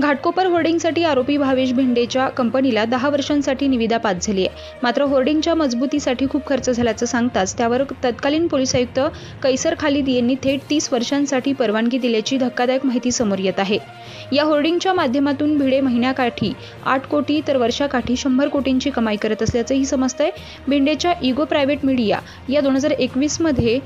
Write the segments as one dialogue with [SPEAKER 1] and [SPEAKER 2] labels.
[SPEAKER 1] घाटकोपर होर्डिंगसाठी आरोपी भावेश भिंडेच्या कंपनीला 10 वर्षांसाठी निविदा पास झाली आहे। मात्र होर्डिंगच्या मजबूतीसाठी खूप खर्च झाल्याचं सांगताच त्यावर तत्कालीन पोलीस आयुक्त कैसर खालिद यांनी थेट 30 वर्षांसाठी परवानगी दिल्याची धक्कादायक माहिती समोर येत आहे। या होर्डिंगच्या माध्यमातून भिडे महिन्याकाठी 8 कोटी तर वर्षाकाठी 100 कोटींची कमाई करत असल्याचंही समजतंय। भिंडेच्या इगो प्रायव्हेट मीडिया या 2021 मध्ये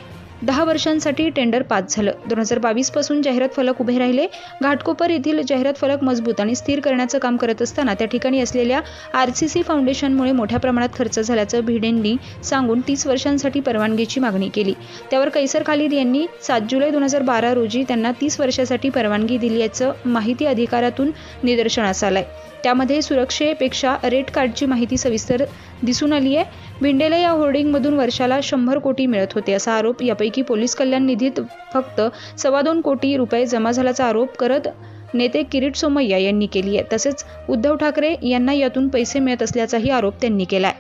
[SPEAKER 1] 10 वर्षांसाठी टेंडर पास झालं। 2022 पासून जाहिरात फलक उभे राहिले। घाटकोपर येथील जाहिरात फलक मजबूत आणि स्थिर करण्याचं काम करत असताना त्या ठिकाणी असलेल्या RCC फाउंडेशनमुळे मोठ्या प्रमाणात खर्च झाल्याचं भिडेंनी सांगून 30 वर्षांसाठी परवानगीची मागणी केली। त्यावर कैसर खालिद यांनी 7 जुलै 2012 रोजी त्यांना 30 वर्षांसाठी परवानगी दिल्याचं माहिती अधिकारातून निदर्शनास आलंय। त्यामध्ये सुरक्षेपेक्षा रेट कार्डची माहिती सविस्तर दिसून आली आहे। भिंडेला या होर्डिंगमधून वर्षाला 100 कोटी मिळत होते असा आरोप यापैकी पोलीस कल्याण निधीत फक्त 2.25 कोटी रुपये जमा झाल्याचा आरोप करत नेते किरीट सोमय्या यांनी केली आहे। तसेच उद्धव ठाकरे यांना यातून पैसे मिळत असल्याचाही आरोप त्यांनी केलाय।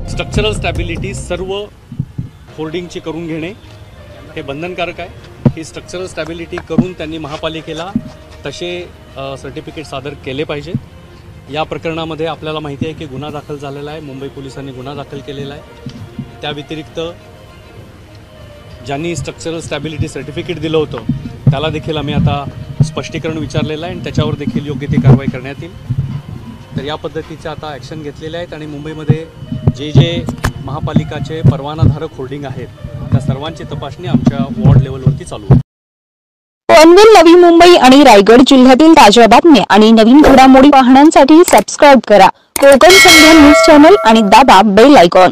[SPEAKER 2] स्ट्रक्चरल स्टॅबिलिटी सर्व होर्डिंगची करून घेणे हे बंधनकारक आहे। ही स्ट्रक्चरल स्टॅबिलिटी करून त्यांनी महापालिकेला तसे सर्टिफिकेट सादर केले पाहिजेत। या प्रकरणामध्ये आपल्याला माहिती आहे की गुन्हा दाखल झालेला आहे। मुंबई पोलिसांनी गुन्हा दाखल केलेला आहे। त्या व्यतिरिक्त ज्यांनी स्ट्रक्चरल स्टॅबिलिटी सर्टिफिकेट दिलं होतं त्याला देखील आम्ही आता स्पष्टीकरण विचारलेलं आहे आणि त्याच्यावर देखील योग्य ती कारवाई करण्यात येईल। तर या पद्धतीचे आता ॲक्शन घेतलेले आहेत आणि मुंबईमध्ये जे महापालिकाचे परवानाधारक होर्डिंग आहेत त्या सर्वांची तपासणी आमच्या वॉर्ड लेवलवरती चालू आहे।
[SPEAKER 3] पनवेल, नवी मुंबई आणि रायगड जिल्ह्यातील ताज्या बातम्या आणि नवीन घडामोडी पाहण्यासाठी सबस्क्राइब करा कोकण संध्या न्यूज चॅनल आणि दाबा बेल आयकॉन।